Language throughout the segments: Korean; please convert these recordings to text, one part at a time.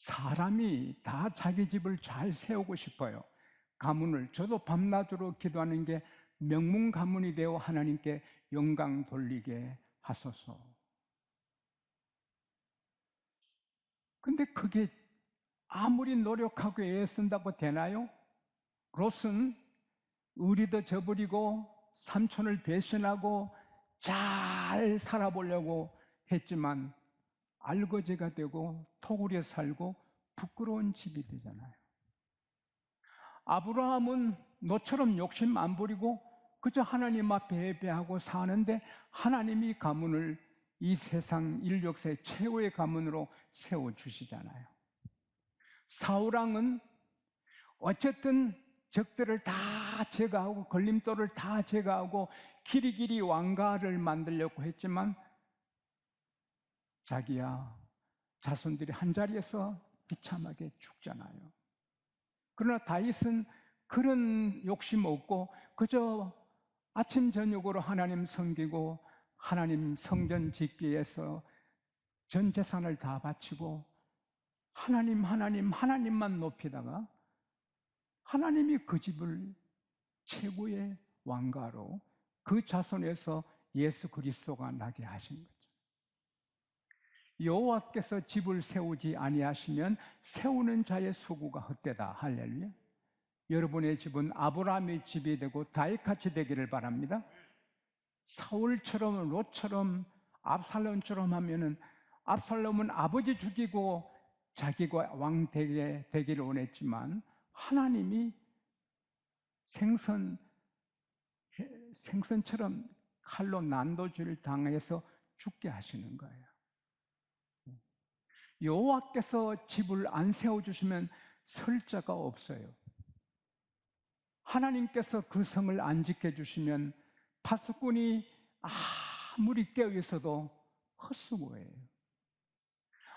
사람이 다 자기 집을 잘 세우고 싶어요. 가문을, 저도 밤낮으로 기도하는 게 명문 가문이 되어 하나님께 영광 돌리게 하소서. 근데 그게 아무리 노력하고 애쓴다고 되나요? 롯은 의리도 저버리고 삼촌을 배신하고 잘 살아보려고 했지만 알거지가 되고 토굴에 살고 부끄러운 집이 되잖아요. 아브라함은 너처럼 욕심 안 부리고 그저 하나님 앞에 예배하고 사는데 하나님이 가문을 이 세상 인력사의 최고의 가문으로 세워주시잖아요. 사울왕은 어쨌든 적들을 다 제거하고 걸림돌을 다 제거하고 길이길이 왕가를 만들려고 했지만 자기야 자손들이 한자리에서 비참하게 죽잖아요. 그러나 다윗은 그런 욕심 없고 그저 아침 저녁으로 하나님 섬기고 하나님 성전 짓기 위해서 전 재산을 다 바치고 하나님만 높이다가 하나님이 그 집을 최고의 왕가로 그 자손에서 예수 그리스도가 나게 하신 거죠. 여호와께서 집을 세우지 아니하시면 세우는 자의 수고가 헛되다. 할렐루야. 여러분의 집은 아브라함의 집이 되고 다윗같이 되기를 바랍니다. 사울처럼 롯처럼 압살롬처럼 하면은 압살롬은 아버지 죽이고 자기가 왕 되기를 원했지만 하나님이 생선처럼 칼로 난도질을 당해서 죽게 하시는 거예요. 여호와께서 집을 안 세워주시면 설 자가 없어요. 하나님께서 그 성을 안 지켜주시면 파수꾼이 아무리 깨어있어도 헛수고예요.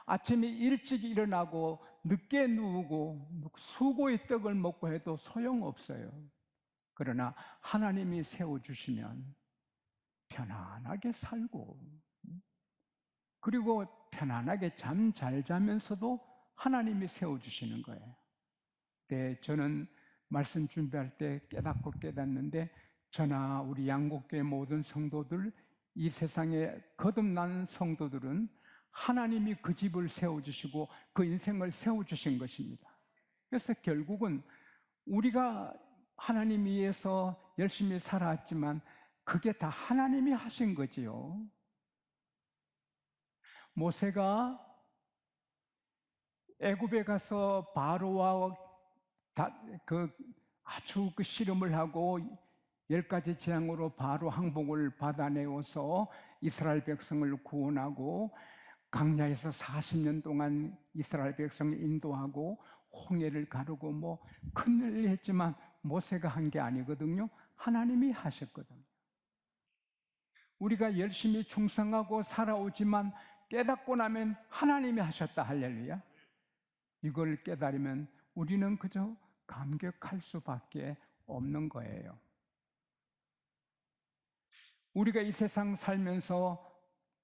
아침에 일찍 일어나고 늦게 누우고 수고의 떡을 먹고 해도 소용없어요. 그러나 하나님이 세워주시면 편안하게 살고 그리고 편안하게 잠 잘 자면서도 하나님이 세워주시는 거예요. 네, 저는 말씀 준비할 때 깨닫는데 저나 우리 양곡교회 모든 성도들, 이 세상에 거듭난 성도들은 하나님이 그 집을 세워주시고 그 인생을 세워주신 것입니다. 그래서 결국은 우리가 하나님 위해서 열심히 살아왔지만 그게 다 하나님이 하신 거지요. 모세가 애굽에 가서 바로와 아주 씨름을 하고 10가지 재앙으로 바로 항복을 받아내어서 이스라엘 백성을 구원하고 광야에서 40년 동안 이스라엘 백성을 인도하고 홍해를 가르고 큰일 했지만 모세가 한 게 아니거든요. 하나님이 하셨거든요. 우리가 열심히 충성하고 살아오지만 깨닫고 나면 하나님이 하셨다. 할렐루야. 이걸 깨달으면 우리는 그저 감격할 수밖에 없는 거예요. 우리가 이 세상 살면서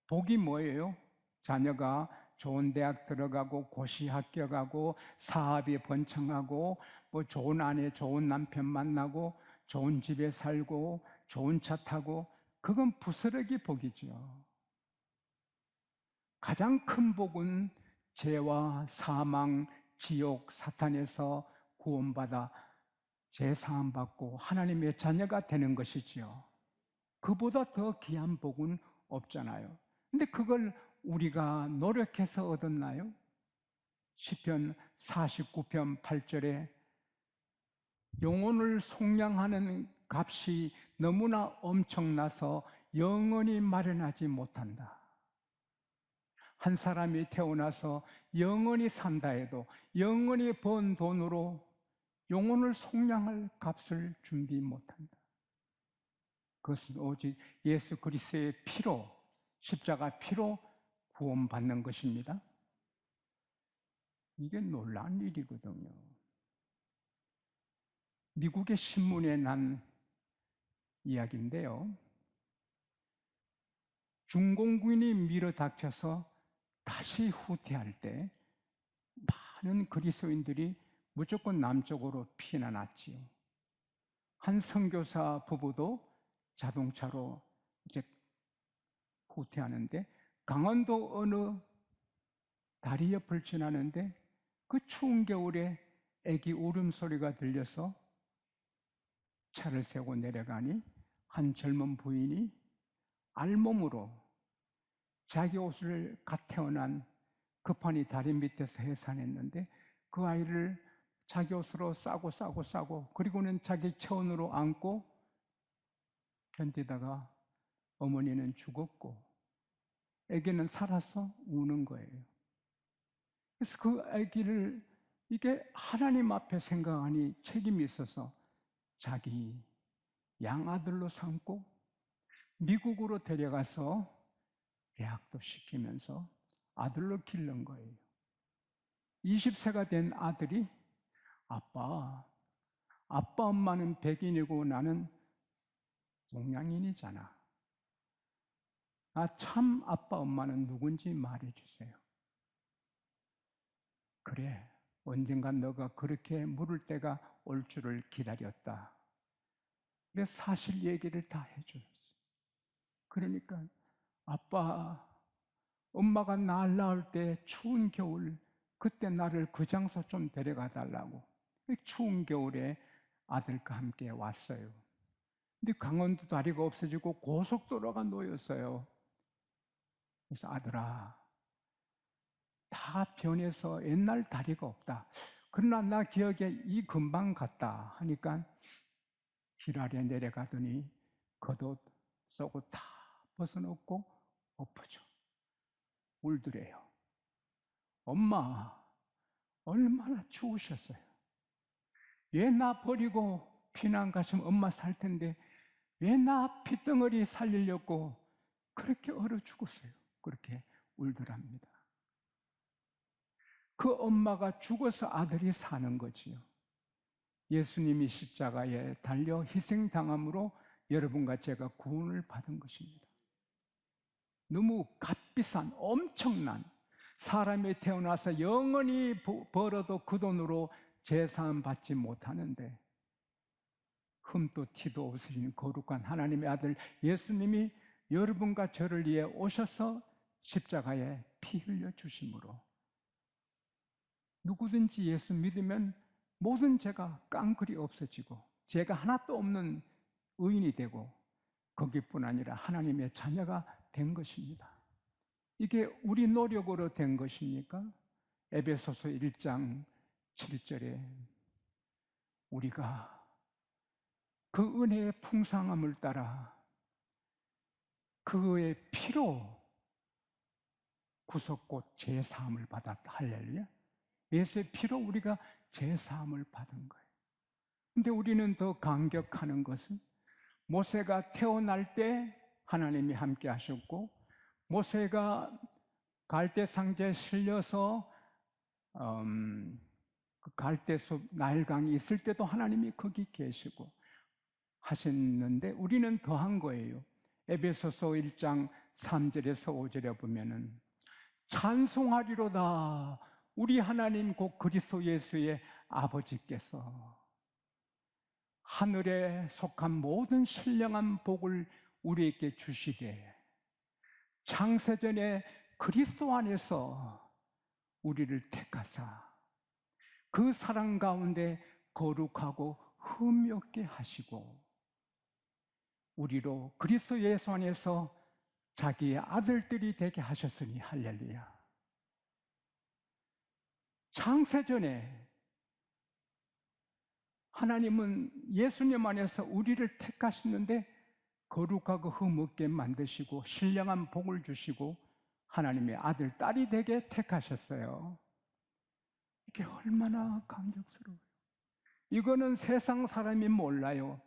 복이 뭐예요? 자녀가 좋은 대학 들어가고 고시 합격하고 사업이 번창하고 좋은 아내 좋은 남편 만나고 좋은 집에 살고 좋은 차 타고 그건 부스러기 복이죠. 가장 큰 복은 죄와 사망, 지옥, 사탄에서 구원받아 죄사함받고 하나님의 자녀가 되는 것이지요. 그보다 더 귀한 복은 없잖아요. 근데 그걸 우리가 노력해서 얻었나요? 시편 49편 8절에 영혼을 속량하는 값이 너무나 엄청나서 영원히 마련하지 못한다. 한 사람이 태어나서 영원히 산다 해도 영원히 번 돈으로 영혼을 속량할 값을 준비 못한다. 그것은 오직 예수 그리스도의 피로, 십자가 피로 구원받는 것입니다. 이게 놀라운 일이거든요. 미국의 신문에 난 이야기인데요. 중공군이 밀어닥쳐서 다시 후퇴할 때 많은 그리스도인들이 무조건 남쪽으로 피난왔지요. 한 선교사 부부도 자동차로 이제 후퇴하는데, 강원도 어느 다리 옆을 지나는데 그 추운 겨울에 애기 울음소리가 들려서 차를 세우고 내려가니 한 젊은 부인이 알몸으로 자기 옷을 갓 태어난 급하니 다리 밑에서 해산했는데 그 아이를 자기 옷으로 싸고 그리고는 자기 체온으로 안고 견디다가 어머니는 죽었고 아기는 살아서 우는 거예요. 그래서 그 아기를 이게 하나님 앞에 생각하니 책임이 있어서 자기 양아들로 삼고 미국으로 데려가서 대학도 시키면서 아들로 기른 거예요. 20세가 된 아들이 아빠 엄마는 백인이고 나는 동양인이잖아. 참 아빠 엄마는 누군지 말해주세요. 그래, 언젠간 너가 그렇게 물을 때가 올 줄을 기다렸다. 그래서 사실 얘기를 다 해줬어. 그러니까 아빠, 엄마가 날 낳을 때 추운 겨울, 그때 나를 그 장소 좀 데려가 달라고. 추운 겨울에 아들과 함께 왔어요. 근데 강원도 다리가 없어지고 고속도로가 놓였어요. 그래서 아들아, 다 변해서 옛날 다리가 없다. 그러나 나 기억에 이 근방 갔다 하니까 길 아래 내려가더니 겉옷 속옷 다 벗어놓고 엎어져 울더래요. 엄마, 얼마나 추우셨어요. 왜 나 버리고 피난 가시면 엄마 살 텐데 왜 나 핏덩어리 살리려고 그렇게 얼어 죽었어요. 그렇게 울더랍니다. 그 엄마가 죽어서 아들이 사는 거지요. 예수님이 십자가에 달려 희생당함으로 여러분과 제가 구원을 받은 것입니다. 너무 값비싼 엄청난, 사람이 태어나서 영원히 벌어도 그 돈으로 제사함 받지 못하는데 흠도 티도 없으신 거룩한 하나님의 아들 예수님이 여러분과 저를 위해 오셔서 십자가에 피 흘려 주심으로 누구든지 예수 믿으면 모든 죄가 깡그리 없어지고 죄가 하나도 없는 의인이 되고 거기뿐 아니라 하나님의 자녀가 된 것입니다. 이게 우리 노력으로 된 것입니까? 에베소서 1장 7절에 우리가 그 은혜의 풍성함을 따라 그의 피로 구속 곧 제사함을 받았다. 할렐루야. 예수의 피로 우리가 제사함을 받은 거예요. 근데 우리는 더 감격하는 것은 모세가 태어날 때 하나님이 함께 하셨고 모세가 갈대상자에 실려서 그 갈대숲 나일강이 있을 때도 하나님이 거기 계시고 하셨는데 우리는 더한 거예요. 에베소서 1장 3절에서 5절에 보면은 찬송하리로다 우리 하나님 곧 그리스도 예수의 아버지께서 하늘에 속한 모든 신령한 복을 우리에게 주시되 창세전에 그리스도 안에서 우리를 택하사 그 사랑 가운데 거룩하고 흠이 없게 하시고 우리로 그리스도 예수 안에서 자기의 아들들이 되게 하셨으니 할렐루야. 창세전에 하나님은 예수님 안에서 우리를 택하셨는데 거룩하고 흠없게 만드시고 신령한 복을 주시고 하나님의 아들, 딸이 되게 택하셨어요. 이게 얼마나 감격스러워요. 이거는 세상 사람이 몰라요.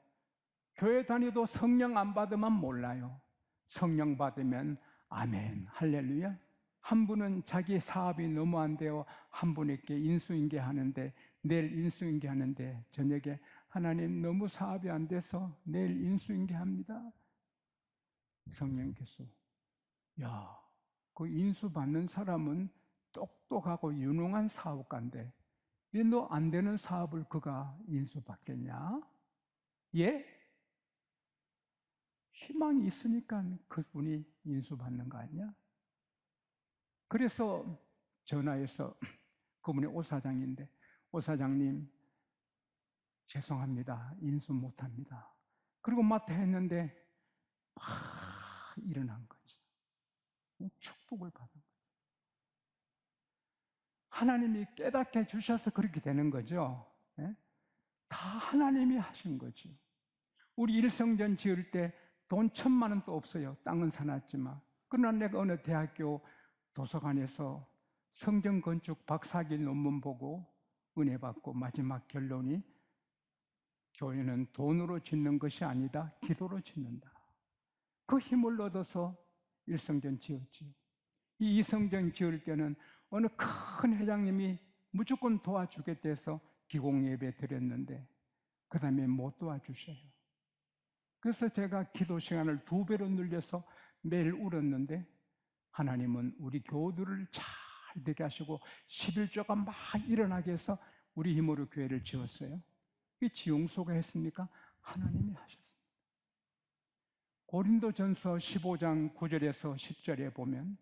교회 다니도 성령 안 받으면 몰라요. 성령 받으면 아멘, 할렐루야. 한 분은 자기 사업이 너무 안 돼요. 한 분에게 인수인계하는데 내일 인수인계하는데 저녁에 하나님 너무 사업이 안 돼서 내일 인수인계합니다. 성령께서 야, 그 인수받는 사람은 똑똑하고 유능한 사업가인데 왜 너 안 되는 사업을 그가 인수받겠냐? 예? 희망이 있으니까 그분이 인수받는 거 아니야? 그래서 전화해서 그분이 오 사장인데, 오 사장님 죄송합니다. 인수 못합니다. 그리고 맡아 했는데 막 일어난 거지. 축복을 받은 거죠. 하나님이 깨닫게 해주셔서 그렇게 되는 거죠. 예? 다 하나님이 하신 거지. 우리 일성전 지을 때 돈 1,000만 원도 없어요. 땅은 사놨지만. 그러나 내가 어느 대학교 도서관에서 성경 건축 박사학위 논문 보고 은혜 받고 마지막 결론이 교회는 돈으로 짓는 것이 아니다. 기도로 짓는다. 그 힘을 얻어서 일성전 지었지. 이 이성전 지을 때는 어느 큰 회장님이 무조건 도와주겠다 해서 기공예배 드렸는데 그 다음에 못 도와주셔요. 그래서 제가 기도 시간을 2배로 늘려서 매일 울었는데 하나님은 우리 교우들을 잘 되게 하시고 11조가 막 일어나게 해서 우리 힘으로 교회를 지었어요. 이 지용소가 했습니까? 하나님이 하셨습니다. 고린도전서 15장 9절에서 10절에 보면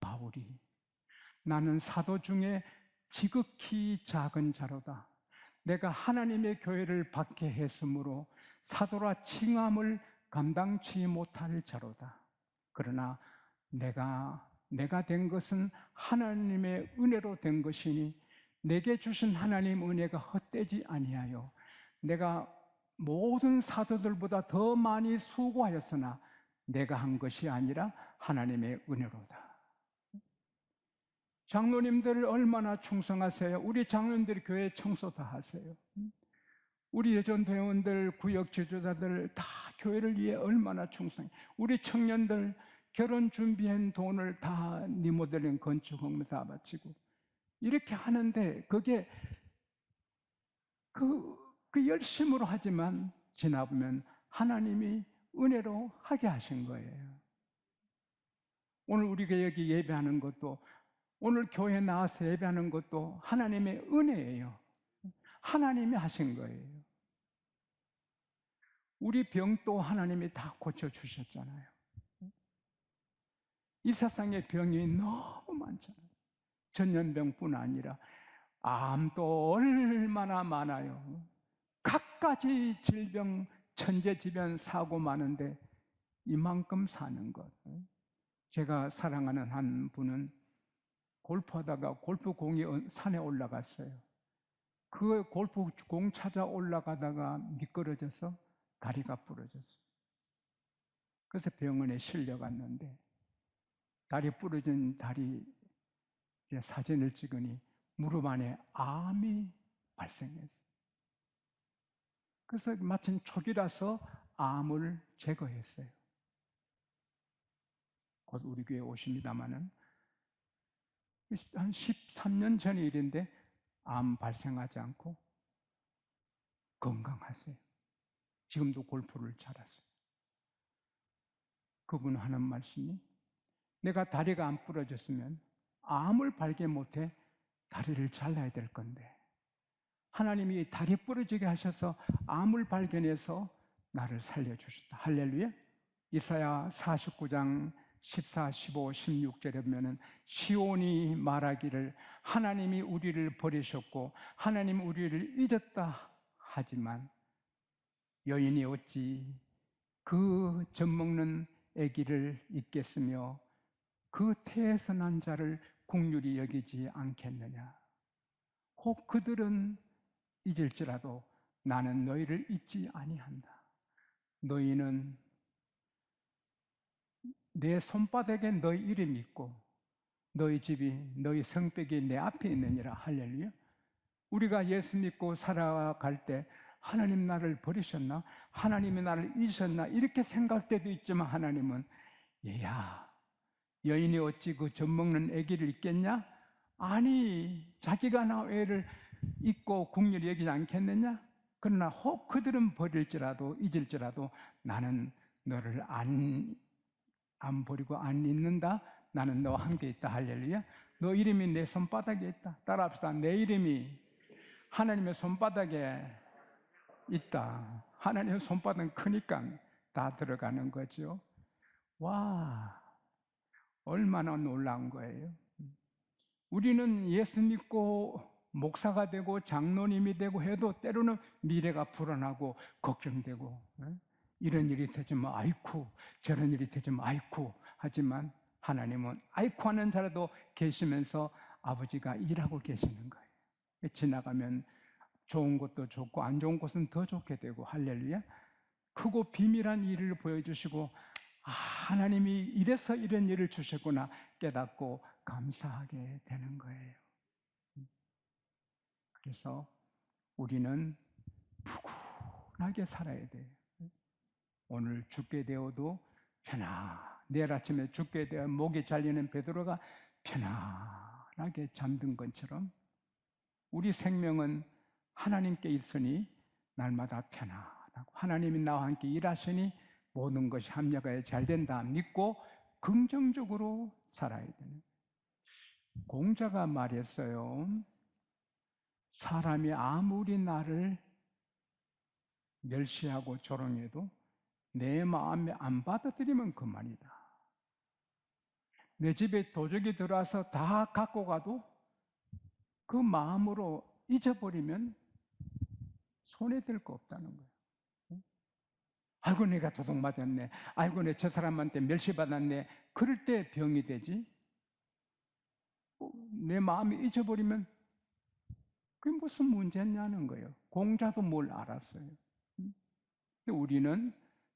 바울이 나는 사도 중에 지극히 작은 자로다. 내가 하나님의 교회를 받게 했으므로 사도라 칭함을 감당치 못할 자로다. 그러나 내가 된 것은 하나님의 은혜로 된 것이니 내게 주신 하나님 은혜가 헛되지 아니하여 내가 모든 사도들보다 더 많이 수고하였으나 내가 한 것이 아니라 하나님의 은혜로다. 장로님들 얼마나 충성하세요? 우리 장로님들 교회 청소 다 하세요. 우리 예전 회원들, 구역 지도자들 다 교회를 위해 얼마나 충성해. 우리 청년들 결혼 준비한 돈을 다 리모델링 건축업무 다 바치고 이렇게 하는데 그게 그 열심으로 하지만 지나보면 하나님이 은혜로 하게 하신 거예요. 오늘 우리가 여기 예배하는 것도 오늘 교회 나와서 예배하는 것도 하나님의 은혜예요. 하나님이 하신 거예요. 우리 병도 하나님이 다 고쳐주셨잖아요. 이 세상에 병이 너무 많잖아요. 전염병뿐 아니라 암도 얼마나 많아요. 갖가지 질병, 천재지변 사고 많은데 이만큼 사는 것. 제가 사랑하는 한 분은 골프하다가 골프공이 산에 올라갔어요. 그 골프공 찾아 올라가다가 미끄러져서 다리가 부러졌어요. 그래서 병원에 실려갔는데 다리 부러진 다리 사진을 찍으니 무릎 안에 암이 발생했어요. 그래서 마침 초기라서 암을 제거했어요. 곧 우리 교회에 오십니다마는 한 13년 전의 일인데 암 발생하지 않고 건강하세요. 지금도 골프를 잘하세요. 그분 하는 말씀이 내가 다리가 안 부러졌으면 암을 발견 못해 다리를 잘라야 될 건데 하나님이 다리 부러지게 하셔서 암을 발견해서 나를 살려주셨다. 할렐루야. 이사야 49장 14, 15, 16절에 보면은 시온이 말하기를 하나님이 우리를 버리셨고 하나님 우리를 잊었다 하지만 여인이 어찌 그 젖먹는 아기를 잊겠으며 그 태에서 난 자를 긍휼히 여기지 않겠느냐. 혹 그들은 잊을지라도 나는 너희를 잊지 아니한다. 너희는 내 손바닥에 너희 이름이 있고 너희 집이 너희 성벽이 내 앞에 있느니라. 할렐루야. 우리가 예수 믿고 살아갈 때 하나님 나를 버리셨나? 하나님이 나를 잊으셨나? 이렇게 생각할 때도 있지만 하나님은 얘야 여인이 어찌 그 젖먹는 아기를 잊겠냐? 아니 자기가 나 애를 잊고 긍휼히 여기지 않겠느냐? 그러나 혹 그들은 버릴지라도 잊을지라도 나는 너를 안 버리고 안 잊는다. 나는 너와 함께 있다. 할렐루야. 너 이름이 내 손바닥에 있다. 따라합시다. 내 이름이 하나님의 손바닥에 있다. 하나님의 손바닥은 크니까 다 들어가는 거죠. 와, 얼마나 놀라운 거예요. 우리는 예수 믿고 목사가 되고 장로님이 되고 해도 때로는 미래가 불안하고 걱정되고, 이런 일이 되지만 아이쿠, 저런 일이 되지만 아이쿠 하지만 하나님은 아이쿠 하는 자라도 계시면서 아버지가 일하고 계시는 거예요. 지나가면 좋은 것도 좋고 안 좋은 것은 더 좋게 되고, 할렐루야. 크고 비밀한 일을 보여주시고, 하나님이 이래서 이런 일을 주셨구나 깨닫고 감사하게 되는 거예요. 그래서 우리는 푸근하게 살아야 돼요. 오늘 죽게 되어도 내일 아침에 죽게 되어 목이 잘리는 베드로가 편안하게 잠든 것처럼 우리 생명은 하나님께 있으니 날마다 편안하고, 하나님이 나와 함께 일하시니 모든 것이 합력하여 잘 된다 믿고 긍정적으로 살아야 되는. 공자가 말했어요. 사람이 아무리 나를 멸시하고 조롱해도 내 마음에 안 받아들이면 그만이다. 내 집에 도적이 들어와서 다 갖고 가도 그 마음으로 잊어버리면 손에 들 거 없다는 거예요. 아이고 내가 도둑 맞았네, 아이고 내 저 사람한테 멸시받았네, 그럴 때 병이 되지. 내 마음이 잊어버리면 그게 무슨 문제냐는 거예요. 공자도 뭘 알았어요. 우리는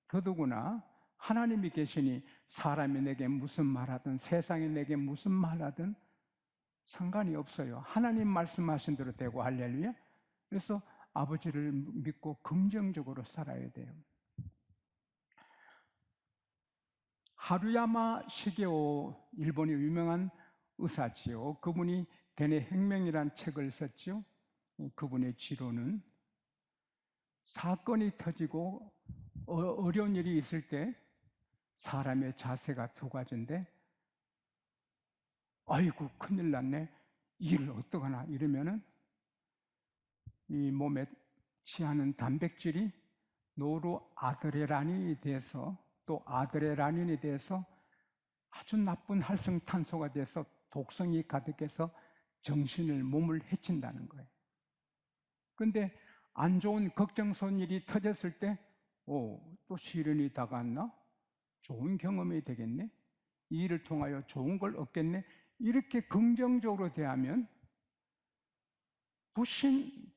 더더구나 하나님이 계시니 사람이 내게 무슨 말하든 세상이 내게 무슨 말하든 상관이 없어요. 하나님 말씀하신 대로 되고, 할렐루야. 그래서 아버지를 믿고 긍정적으로 살아야 돼요. 하루야마 시게오, 일본의 유명한 의사지요. 그분이 대뇌 혁명이라는 책을 썼죠. 그분의 지론은 사건이 터지고 어려운 일이 있을 때 사람의 자세가 두 가지인데, 아이고 큰일 났네, 일을 어떡하나 이러면은 이 몸에 취하는 단백질이 노르아드레나린이 돼서, 또 아드레나린이 돼서 아주 나쁜 활성탄소가 돼서 독성이 가득해서 정신을, 몸을 해친다는 거예요. 그런데 안 좋은 걱정스러운 일이 터졌을 때, 또 시련이 다가왔나? 좋은 경험이 되겠네? 이 일을 통하여 좋은 걸 얻겠네? 이렇게 긍정적으로 대하면 부신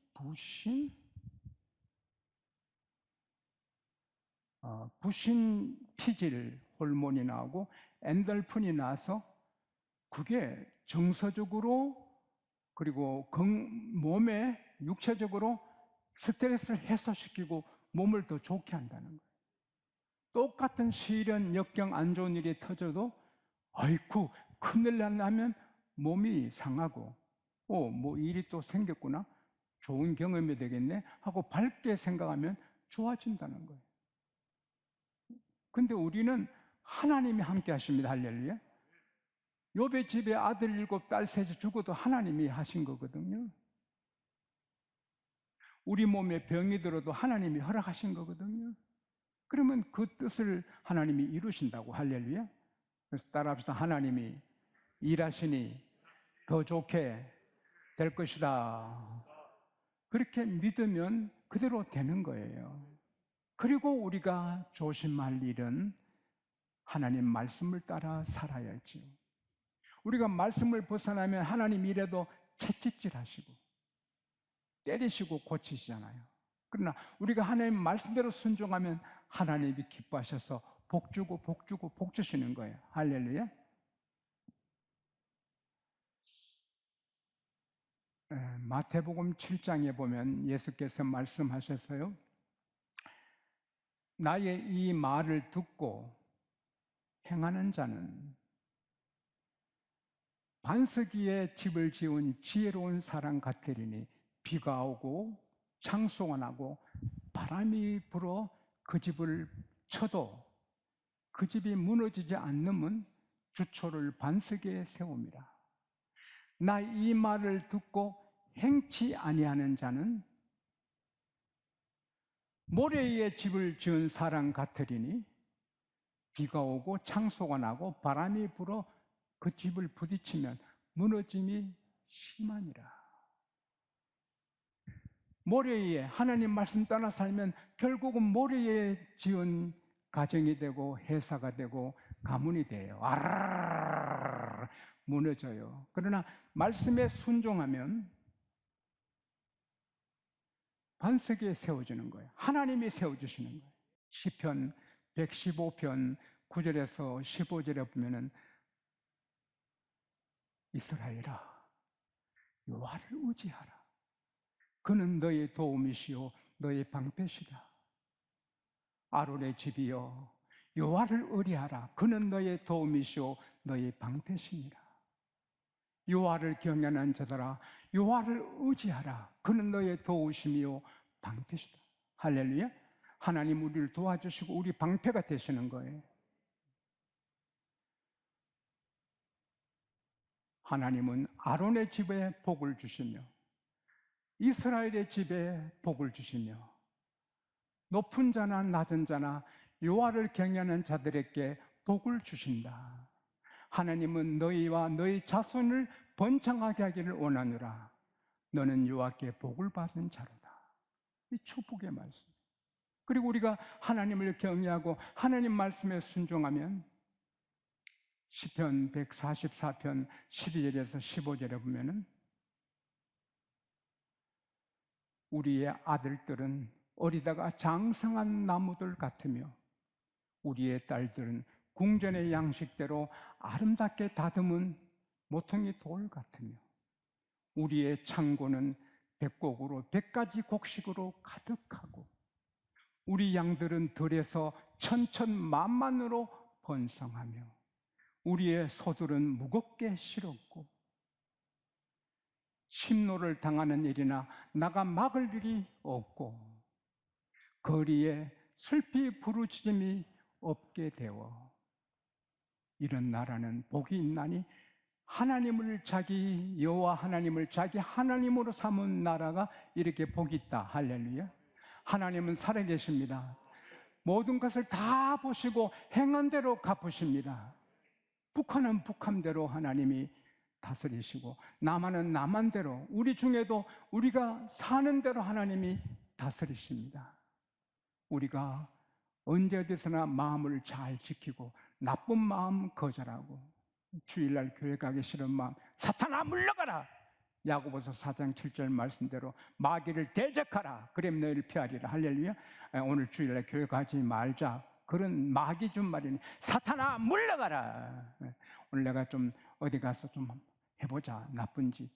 피질 호르몬이 나오고 엔돌핀이 나와서 그게 정서적으로 그리고 몸에 육체적으로 스트레스를 해소시키고 몸을 더 좋게 한다는 거예요. 똑같은 시련, 역경, 안 좋은 일이 터져도 아이쿠 큰일 났나면 몸이 상하고, 뭐 일이 또 생겼구나, 좋은 경험이 되겠네 하고 밝게 생각하면 좋아진다는 거예요. 근데 우리는 하나님이 함께 하십니다. 할렐루야. 욥의 집에 아들 7, 딸 3이 죽어도 하나님이 하신 거거든요. 우리 몸에 병이 들어도 하나님이 허락하신 거거든요. 그러면 그 뜻을 하나님이 이루신다고. 할렐루야. 그래서 따라합시다. 하나님이 일하시니 더 좋게 될 것이다. 그렇게 믿으면 그대로 되는 거예요. 그리고 우리가 조심할 일은 하나님 말씀을 따라 살아야지요. 우리가 말씀을 벗어나면 하나님 이래도 채찍질 하시고 때리시고 고치시잖아요. 그러나 우리가 하나님 말씀대로 순종하면 하나님이 기뻐하셔서 복 주고 복 주고 복 주시는 거예요. 할렐루야. 마태복음 7장에 보면 예수께서 말씀하셨어요. 나의 이 말을 듣고 행하는 자는 반석위에 집을 지은 지혜로운 사람 같으리니 비가 오고 창수가 나고 바람이 불어 그 집을 쳐도 그 집이 무너지지 않으면 주초를 반석에 세웁니다. 나 이 말을 듣고 행치 아니하는 자는 모래 위에 집을 지은 사람 같으리니 비가 오고 창소가 나고 바람이 불어 그 집을 부딪히면 무너짐이 심하니라. 모래 위에 하나님 말씀 떠나 살면 결국은 모래 위에 지은 가정이 되고 회사가 되고 가문이 돼요. 아르르르 무너져요. 그러나 말씀에 순종하면 반석에 세워지는 거예요. 하나님이 세워주시는 거예요. 시편 115편 9절에서 15절에 보면은 이스라엘아 여호와를 의지하라. 그는 너의 도움이시요 너의 방패시다. 아론의 집이여 여호와를 의뢰하라. 그는 너의 도움이시요 너의 방패시니라. 여호와를 경외하는 자들아 여호와를 의지하라. 그는 너의 도우심이요 방패시다. 할렐루야. 하나님 우리를 도와주시고 우리 방패가 되시는 거예요. 하나님은 아론의 집에 복을 주시며 이스라엘의 집에 복을 주시며 높은 자나 낮은 자나 여호와를 경외하는 자들에게 복을 주신다. 하나님은 너희와 너희 자손을 번창하게 하기를 원하노라. 너는 여호와께 복을 받은 자로다. 이 축복의 말씀. 그리고 우리가 하나님을 경외하고 하나님 말씀에 순종하면 시편 144편 12절에서 15절에 보면은 우리의 아들들은 어리다가 장성한 나무들 같으며 우리의 딸들은 궁전의 양식대로 아름답게 다듬은 모퉁이 돌 같으며 우리의 창고는 백곡으로 100가지 곡식으로 가득하고 우리 양들은 들에서 천천만만으로 번성하며 우리의 소들은 무겁게 실었고 침노를 당하는 일이나 나가 막을 일이 없고 거리에 슬피 부르짖음이 없게 되어 이런 나라는 복이 있나니 하나님을 자기 여호와 하나님을 자기 하나님으로 삼은 나라가 이렇게 복이 있다. 할렐루야. 하나님은 살아계십니다. 모든 것을 다 보시고 행한 대로 갚으십니다. 북한은 북한대로 하나님이 다스리시고 남한은 남한대로 우리 중에도 우리가 사는 대로 하나님이 다스리십니다. 우리가 언제 어디서나 마음을 잘 지키고 나쁜 마음 거절하고 주일날 교회 가기 싫은 마음 사탄아 물러가라. 야고보서 4장 7절 말씀대로 마귀를 대적하라. 그럼 너희를 피하리라. 할렐루야. 오늘 주일날 교회 가지 말자. 그런 마귀 준 말이니 사탄아 물러가라. 오늘 내가 좀 어디 가서 좀 해보자. 나쁜 짓.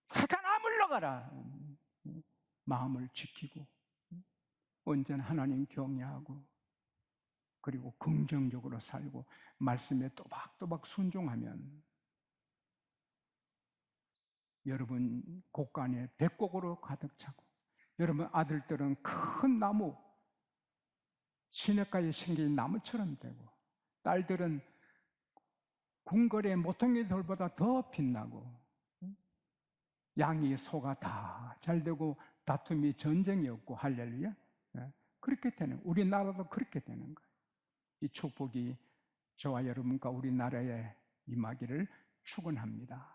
사탄아 물러가라. 마음을 지키고 언제나 하나님 경외하고 그리고 긍정적으로 살고 말씀에 또박또박 순종하면 여러분 곳간에 백곡으로 가득 차고 여러분 아들들은 큰 나무 시냇가에 생긴 나무처럼 되고 딸들은 궁궐의 모퉁이 돌보다 더 빛나고 양이 소가 다 잘되고 다툼이 전쟁이 없고 할렐루야. 그렇게 되는 우리나라도 그렇게 되는 거예요. 이 축복이 저와 여러분과 우리나라에 임하기를 축원합니다.